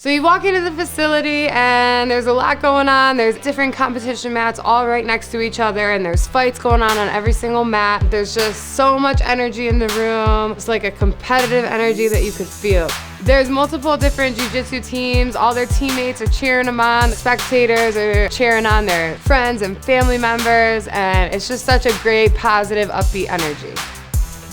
So you walk into the facility and there's a lot going on. There's different competition mats all right next to each other, and there's fights going on every single mat. There's just so much energy in the room. It's like a competitive energy that you could feel. There's multiple different jiu-jitsu teams. All their teammates are cheering them on. The spectators are cheering on their friends and family members, and it's just such a great, positive, upbeat energy.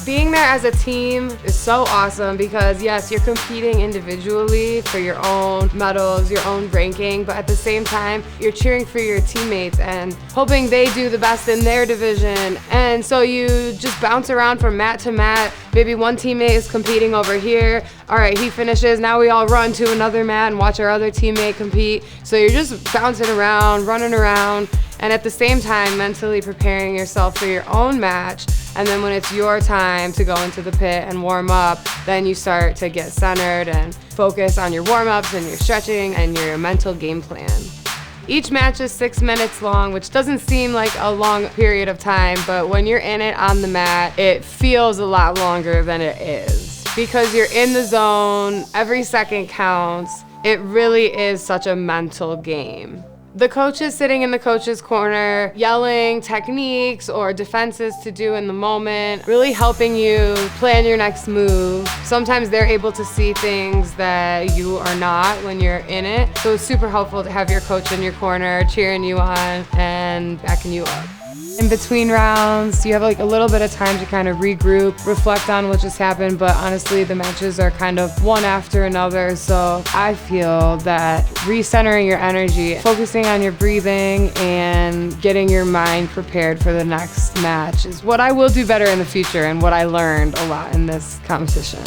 Being there as a team is so awesome because yes, you're competing individually for your own medals, your own ranking, but at the same time, you're cheering for your teammates and hoping they do the best in their division. And so you just bounce around from mat to mat. Maybe one teammate is competing over here. All right, he finishes. Now we all run to another mat and watch our other teammate compete. So you're just bouncing around, running around, and at the same time, mentally preparing yourself for your own match. And then when it's your time to go into the pit and warm up, then you start to get centered and focus on your warm-ups and your stretching and your mental game plan. Each match is 6 minutes long, which doesn't seem like a long period of time, but when you're in it on the mat, it feels a lot longer than it is. Because you're in the zone, every second counts. It really is such a mental game. The coach is sitting in the coach's corner, yelling techniques or defenses to do in the moment, really helping you plan your next move. Sometimes they're able to see things that you are not when you're in it. So it's super helpful to have your coach in your corner, cheering you on and backing you up. In between rounds, you have like a little bit of time to kind of regroup, reflect on what just happened, but honestly the matches are kind of one after another, so I feel that recentering your energy, focusing on your breathing and getting your mind prepared for the next match is what I will do better in the future and what I learned a lot in this competition.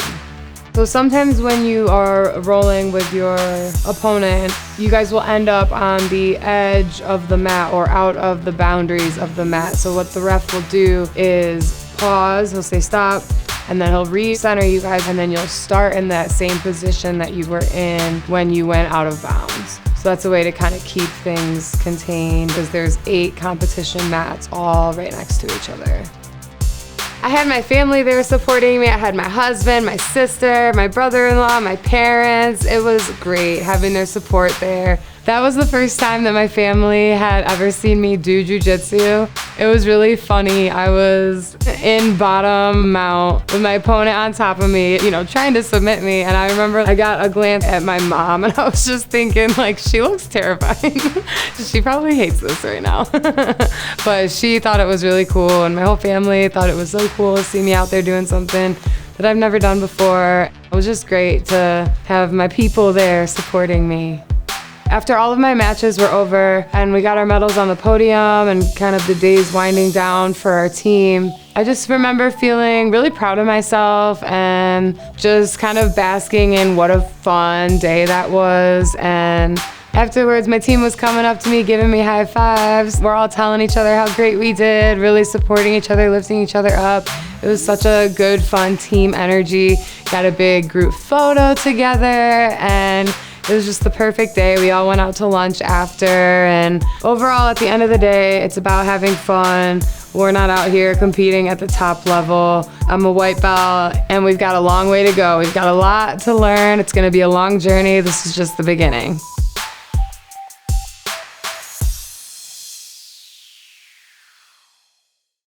So sometimes when you are rolling with your opponent, you guys will end up on the edge of the mat or out of the boundaries of the mat. So what the ref will do is pause, he'll say stop, and then he'll re-center you guys, and then you'll start in that same position that you were in when you went out of bounds. So that's a way to kind of keep things contained because there's 8 competition mats all right next to each other. I had my family there supporting me. I had my husband, my sister, my brother-in-law, my parents. It was great having their support there. That was the first time that my family had ever seen me do jiu-jitsu. It was really funny. I was in bottom mount with my opponent on top of me, trying to submit me. And I remember I got a glance at my mom and I was just thinking, like, she looks terrifying. She probably hates this right now. But she thought it was really cool, and my whole family thought it was so cool to see me out there doing something that I've never done before. It was just great to have my people there supporting me. After all of my matches were over and we got our medals on the podium and kind of the days winding down for our team, I just remember feeling really proud of myself and just kind of basking in what a fun day that was. And afterwards, my team was coming up to me, giving me high fives. We're all telling each other how great we did, really supporting each other, lifting each other up. It was such a good, fun team energy. Got a big group photo together, and it was just the perfect day. We all went out to lunch after, and overall, at the end of the day, it's about having fun. We're not out here competing at the top level. I'm a white belt, and we've got a long way to go. We've got a lot to learn. It's gonna be a long journey. This is just the beginning.